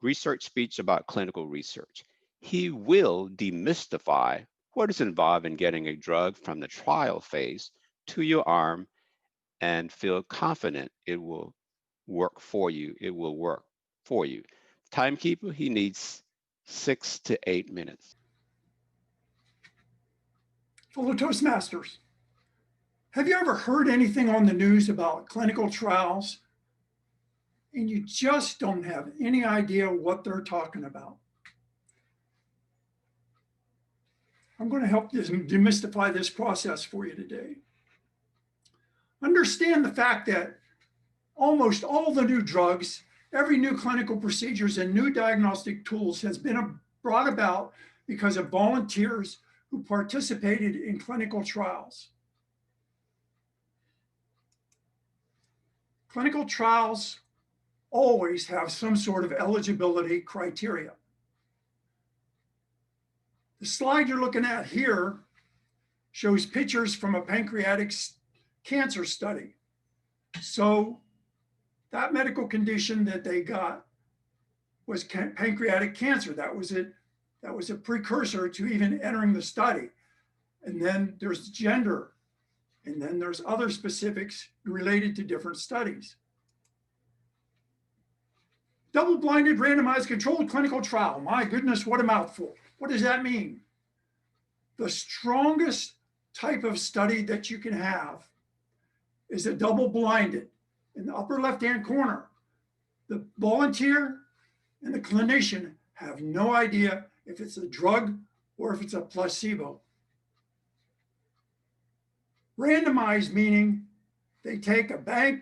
research speech about clinical research. He will demystify what is involved in getting a drug from the trial phase to your arm and feel confident it will work for you. It will work for you. Timekeeper, he needs 6 to 8 minutes. Fellow Toastmasters, have you ever heard anything on the news about clinical trials and you just don't have any idea what they're talking about? I'm going to help demystify this process for you today. Understand the fact that almost all the new drugs, every new clinical procedures and new diagnostic tools has been brought about because of volunteers who participated in clinical trials. Clinical trials always have some sort of eligibility criteria. The slide you're looking at here shows pictures from a pancreatic cancer study. So that medical condition that they got was pancreatic cancer. That was it. That was a precursor to even entering the study. And then there's gender. And then there's other specifics related to different studies. Double-blinded, randomized, controlled clinical trial. My goodness, what a mouthful. What does that mean? The strongest type of study that you can have is a double-blinded. In the upper left-hand corner, the volunteer and the clinician have no idea if it's a drug or if it's a placebo. Randomized meaning they take a bank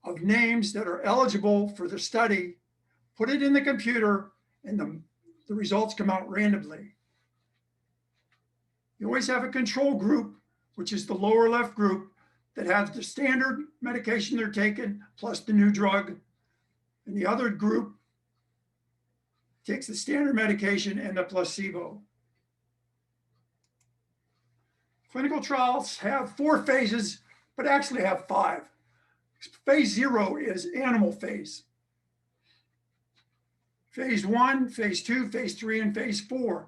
of names that are eligible for the study, put it in the computer, and the results come out randomly. You always have a control group, which is the lower left group, that has the standard medication they're taking plus the new drug. And the other group takes the standard medication and the placebo. Clinical trials have 4 phases, but actually have 5. Phase 0 is animal phase. Phase 1, phase 2, phase 3, and phase 4.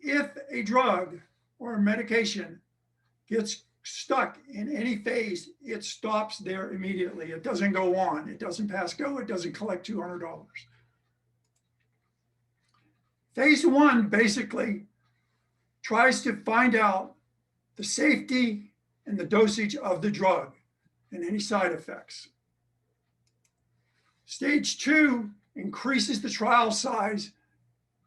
If a drug or a medication gets stuck in any phase, it stops there immediately. It doesn't go on. It doesn't pass go. It doesn't collect $200. Phase 1 basically tries to find out the safety and the dosage of the drug and any side effects. Stage 2 increases the trial size,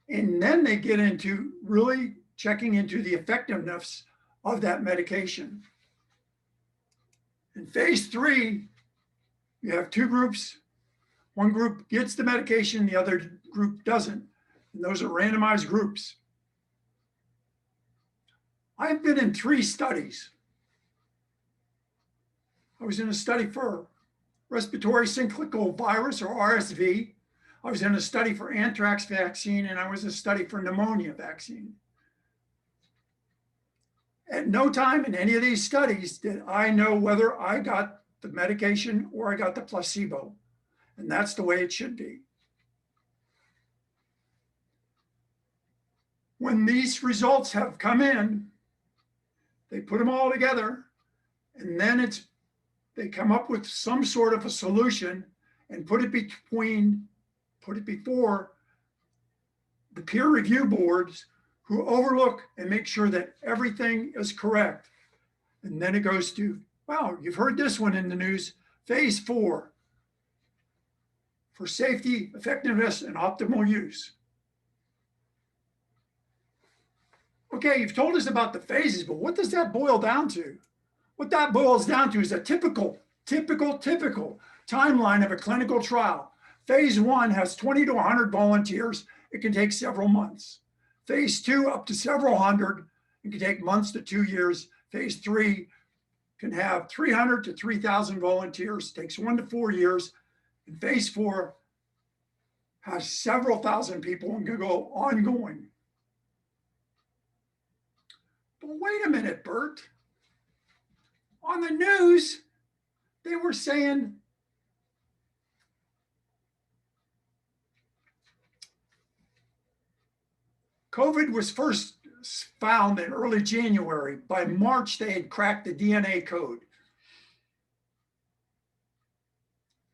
and then they get into really checking into the effectiveness of that medication. In phase 3, you have 2 groups. One group gets the medication, the other group doesn't. And those are randomized groups. I've been in 3 studies. I was in a study for respiratory syncytial virus, or RSV. I was in a study for anthrax vaccine, and I was in a study for pneumonia vaccine. At no time in any of these studies did I know whether I got the medication or I got the placebo. And that's the way it should be. When these results have come in, they put them all together, and then they come up with some sort of a solution and put it before the peer review boards, who overlook and make sure that everything is correct. And then it goes to, wow, you've heard this one in the news, phase 4, for safety, effectiveness, and optimal use. Okay, you've told us about the phases, but what does that boil down to? What that boils down to is a typical timeline of a clinical trial. Phase 1 has 20 to 100 volunteers. It can take several months. Phase 2, up to several hundred. It can take months to 2 years. Phase 3 can have 300 to 3,000 volunteers. It takes 1 to 4 years. And phase 4 has several thousand people and can go ongoing. But wait a minute, Bert. On the news, they were saying COVID was first found in early January. By March, they had cracked the DNA code.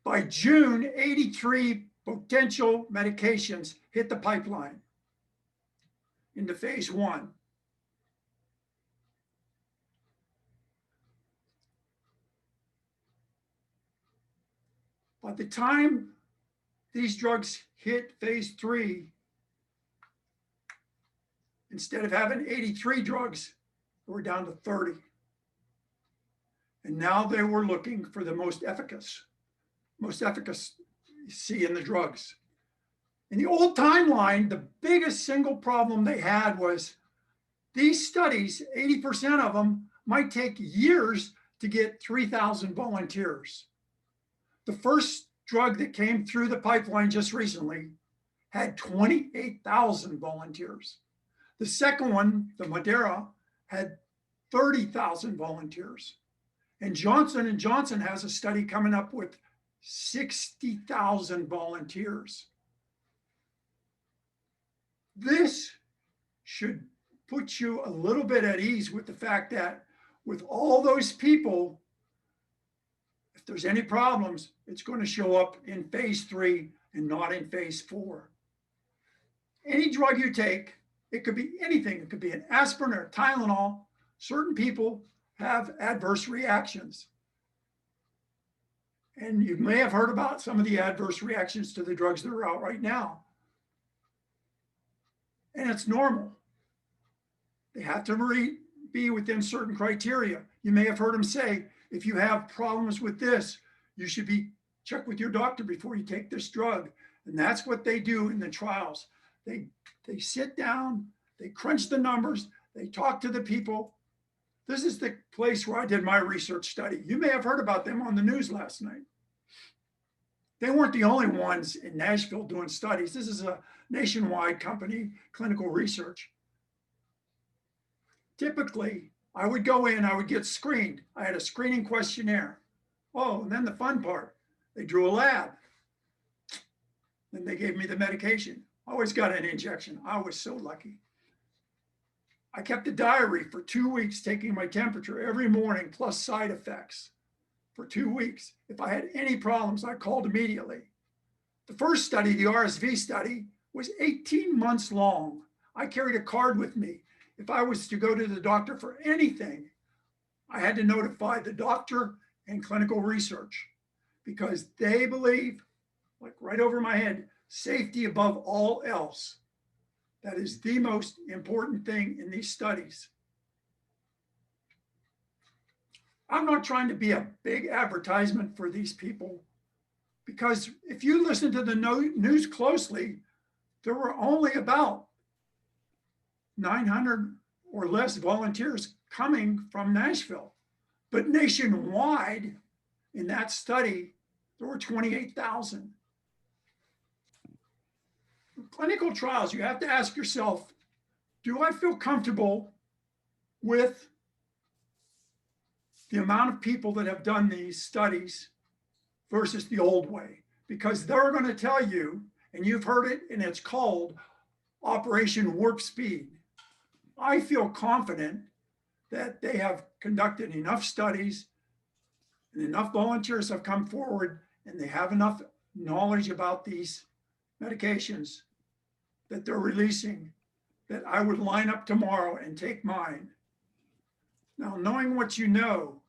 By June, 83 potential medications hit the pipeline into phase 1. By the time these drugs hit phase 3, instead of having 83 drugs, they were down to 30. And now they were looking for the most efficacy in the drugs. In the old timeline, the biggest single problem they had was these studies, 80% of them might take years to get 3,000 volunteers. The first drug that came through the pipeline just recently had 28,000 volunteers. The second one, the Moderna, had 30,000 volunteers. And Johnson & Johnson has a study coming up with 60,000 volunteers. This should put you a little bit at ease with the fact that with all those people, if there's any problems, it's going to show up in phase 3 and not in phase 4. Any drug you take, it could be anything. It could be an aspirin or Tylenol. Certain people have adverse reactions. And you may have heard about some of the adverse reactions to the drugs that are out right now. And it's normal. They have to be within certain criteria. You may have heard them say, if you have problems with this, you should be check with your doctor before you take this drug. And that's what they do in the trials. They sit down, they crunch the numbers, they talk to the people. This is the place where I did my research study. You may have heard about them on the news last night. They weren't the only ones in Nashville doing studies. This is a nationwide company, clinical research. Typically, I would go in, I would get screened. I had a screening questionnaire. Oh, and then the fun part, they drew a lab. Then they gave me the medication. I always got an injection. I was so lucky. I kept a diary for 2 weeks, taking my temperature every morning, plus side effects for 2 weeks. If I had any problems, I called immediately. The first study, the RSV study, was 18 months long. I carried a card with me. If I was to go to the doctor for anything, I had to notify the doctor and clinical research because they believe, like right over my head, safety above all else. That is the most important thing in these studies. I'm not trying to be a big advertisement for these people because if you listen to the news closely, there were only about 900 or less volunteers coming from Nashville. But nationwide, in that study, there were 28,000. Clinical trials, you have to ask yourself, do I feel comfortable with the amount of people that have done these studies versus the old way? Because they're going to tell you, and you've heard it, and it's called Operation Warp Speed. I feel confident that they have conducted enough studies and enough volunteers have come forward and they have enough knowledge about these medications that they're releasing that I would line up tomorrow and take mine. Now, knowing what you know,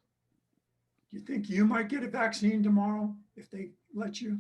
do you think you might get a vaccine tomorrow if they let you?